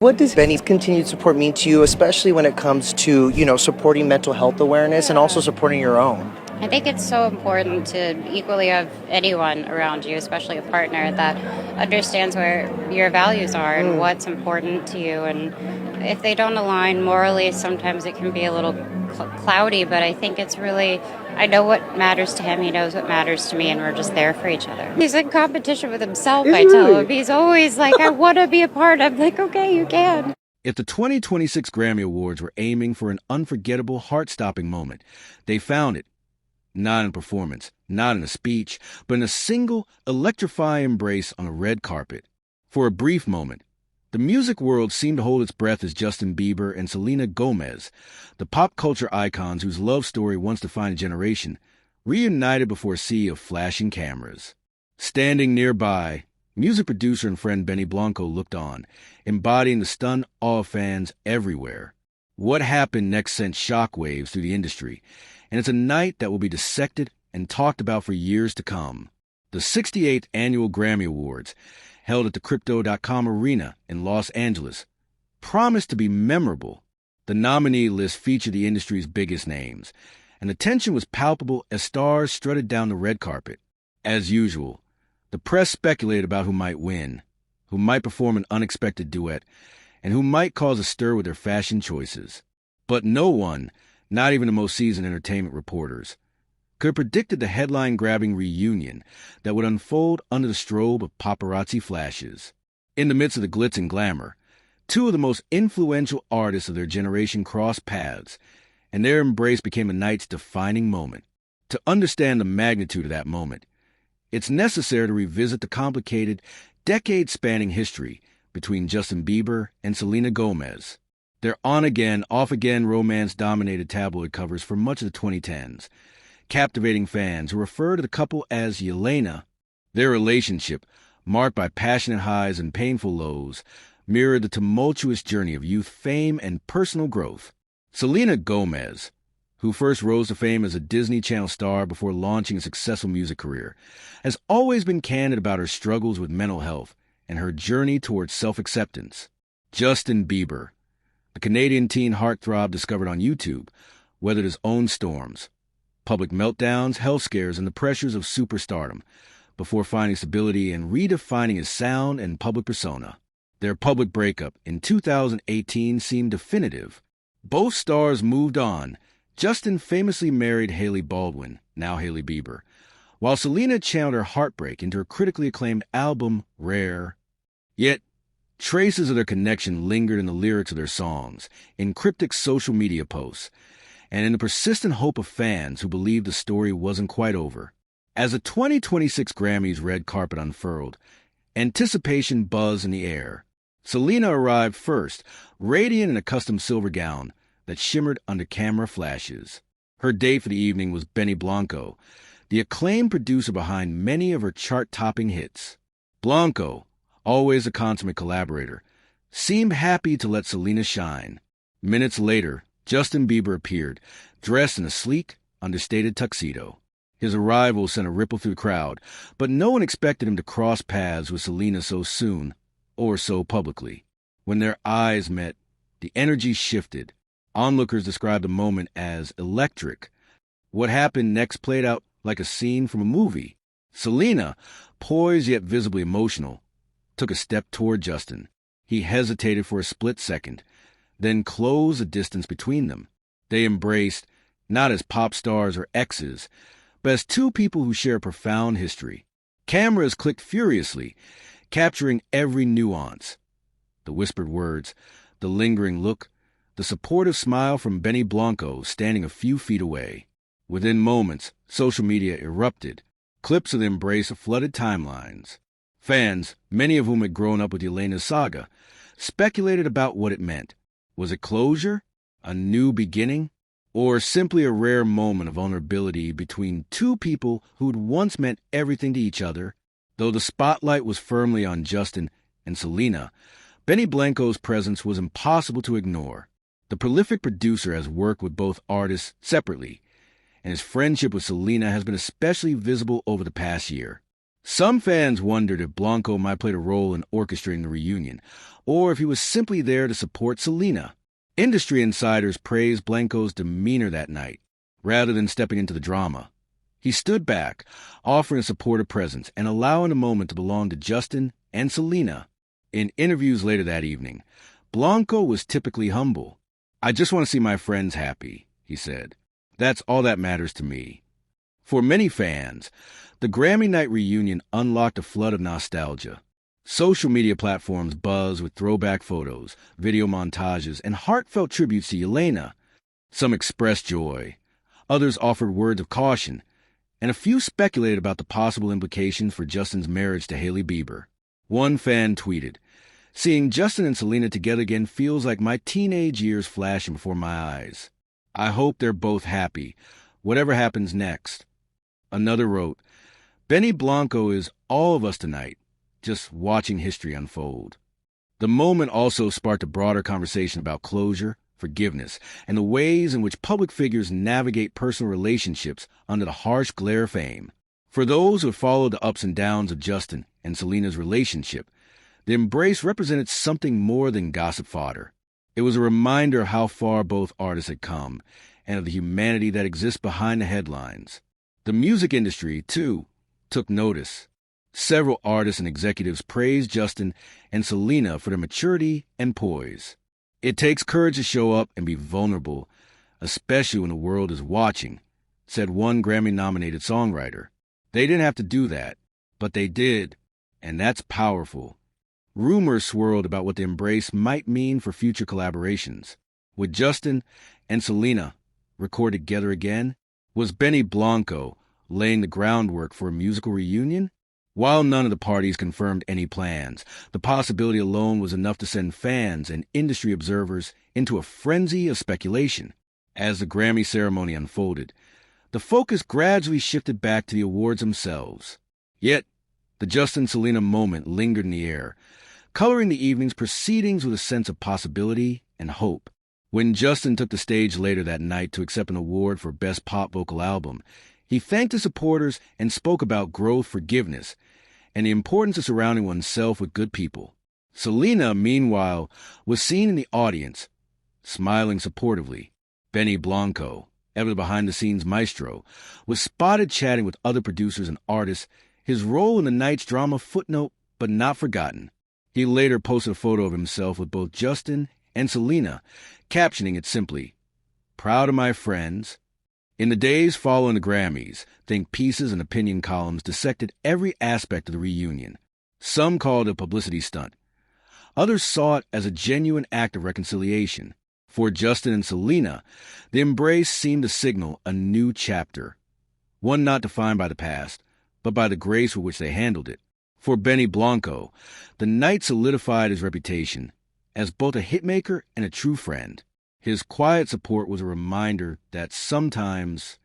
What does Benny's continued support mean to you, especially when it comes to, supporting mental health awareness and also supporting your own? I think it's so important to equally have anyone around you, especially a partner, that understands where your values are and what's important to you. And if they don't align morally, sometimes it can be a little cloudy, but I think it's really, I know what matters to him, he knows what matters to me, and we're just there for each other. He's in competition with himself, I tell him. He's always like, I want to be a part. I'm like, okay, you can. If the 2026 Grammy Awards were aiming for an unforgettable, heart-stopping moment, they found it. Not in performance, not in a speech, but in a single, electrifying embrace on a red carpet. For a brief moment, the music world seemed to hold its breath as Justin Bieber and Selena Gomez, the pop culture icons whose love story once defined a generation, reunited before a sea of flashing cameras. Standing nearby, music producer and friend Benny Blanco looked on, embodying the stunned awe of fans everywhere. What happened next sent shockwaves through the industry, and it's a night that will be dissected and talked about for years to come. The 68th Annual Grammy Awards, held at the Crypto.com Arena in Los Angeles, promised to be memorable. The nominee list featured the industry's biggest names, and the tension was palpable as stars strutted down the red carpet. As usual, the press speculated about who might win, who might perform an unexpected duet, and who might cause a stir with their fashion choices. But no one, not even the most seasoned entertainment reporters, could have predicted the headline-grabbing reunion that would unfold under the strobe of paparazzi flashes. In the midst of the glitz and glamour, two of the most influential artists of their generation crossed paths, and their embrace became a night's defining moment. To understand the magnitude of that moment, it's necessary to revisit the complicated, decade-spanning history between Justin Bieber and Selena Gomez. Their on-again, off-again romance dominated tabloid covers for much of the 2010s, captivating fans who refer to the couple as Jelena. Their relationship, marked by passionate highs and painful lows, mirrored the tumultuous journey of youth, fame, and personal growth. Selena Gomez, who first rose to fame as a Disney Channel star before launching a successful music career, has always been candid about her struggles with mental health and her journey towards self-acceptance. Justin Bieber, the Canadian teen heartthrob discovered on YouTube, weathered his own storms, public meltdowns, health scares, and the pressures of superstardom, before finding stability and redefining his sound and public persona. Their public breakup in 2018 seemed definitive. Both stars moved on. Justin famously married Hailey Baldwin, now Hailey Bieber, while Selena channeled her heartbreak into her critically acclaimed album, Rare. Yet, traces of their connection lingered in the lyrics of their songs, in cryptic social media posts, and in the persistent hope of fans who believed the story wasn't quite over. As the 2026 Grammys red carpet unfurled, anticipation buzzed in the air. Selena arrived first, radiant in a custom silver gown that shimmered under camera flashes. Her date for the evening was Benny Blanco, the acclaimed producer behind many of her chart-topping hits. Blanco, always a consummate collaborator, seemed happy to let Selena shine. Minutes later, Justin Bieber appeared, dressed in a sleek, understated tuxedo. His arrival sent a ripple through the crowd, but no one expected him to cross paths with Selena so soon, or so publicly. When their eyes met, the energy shifted. Onlookers described the moment as electric. What happened next played out like a scene from a movie. Selena, poised yet visibly emotional, took a step toward Justin. He hesitated for a split second, then closed the distance between them. They embraced, not as pop stars or exes, but as two people who share a profound history. Cameras clicked furiously, capturing every nuance. The whispered words, the lingering look, the supportive smile from Benny Blanco standing a few feet away. Within moments, social media erupted. Clips of the embrace flooded timelines. Fans, many of whom had grown up with Jelena's saga, speculated about what it meant. Was it closure, a new beginning, or simply a rare moment of vulnerability between two people who'd once meant everything to each other? Though the spotlight was firmly on Justin and Selena, Benny Blanco's presence was impossible to ignore. The prolific producer has worked with both artists separately, and his friendship with Selena has been especially visible over the past year. Some fans wondered if Blanco might play a role in orchestrating the reunion, or if he was simply there to support Selena. Industry insiders praised Blanco's demeanor that night, rather than stepping into the drama. He stood back, offering a supportive presence and allowing the moment to belong to Justin and Selena. In interviews later that evening, Blanco was typically humble. "I just want to see my friends happy," he said. "That's all that matters to me." For many fans, the Grammy night reunion unlocked a flood of nostalgia. Social media platforms buzzed with throwback photos, video montages, and heartfelt tributes to Jelena. Some expressed joy. Others offered words of caution, and a few speculated about the possible implications for Justin's marriage to Hailey Bieber. One fan tweeted, "Seeing Justin and Selena together again feels like my teenage years flashing before my eyes. I hope they're both happy, whatever happens next." Another wrote, "Benny Blanco is all of us tonight, just watching history unfold." The moment also sparked a broader conversation about closure, forgiveness, and the ways in which public figures navigate personal relationships under the harsh glare of fame. For those who have followed the ups and downs of Justin and Selena's relationship, the embrace represented something more than gossip fodder. It was a reminder of how far both artists had come, and of the humanity that exists behind the headlines. The music industry, too, took notice. Several artists and executives praised Justin and Selena for their maturity and poise. "It takes courage to show up and be vulnerable, especially when the world is watching," said one Grammy-nominated songwriter. "They didn't have to do that, but they did, and that's powerful." Rumors swirled about what the embrace might mean for future collaborations. Would Justin and Selena record together again? Was Benny Blanco laying the groundwork for a musical reunion? While none of the parties confirmed any plans, the possibility alone was enough to send fans and industry observers into a frenzy of speculation. As the Grammy ceremony unfolded, the focus gradually shifted back to the awards themselves. Yet, the Justin-Selena moment lingered in the air, coloring the evening's proceedings with a sense of possibility and hope. When Justin took the stage later that night to accept an award for Best Pop Vocal Album, he thanked his supporters and spoke about growth, forgiveness, and the importance of surrounding oneself with good people. Selena, meanwhile, was seen in the audience, smiling supportively. Benny Blanco, ever behind-the-scenes maestro, was spotted chatting with other producers and artists, his role in the night's drama footnote but not forgotten. He later posted a photo of himself with both Justin and Selena, captioning it simply, "Proud of my friends." In the days following the Grammys, think pieces and opinion columns dissected every aspect of the reunion. Some called it a publicity stunt. Others saw it as a genuine act of reconciliation. For Justin and Selena, the embrace seemed to signal a new chapter, one not defined by the past, but by the grace with which they handled it. For Benny Blanco, the night solidified his reputation as both a hitmaker and a true friend. His quiet support was a reminder that sometimes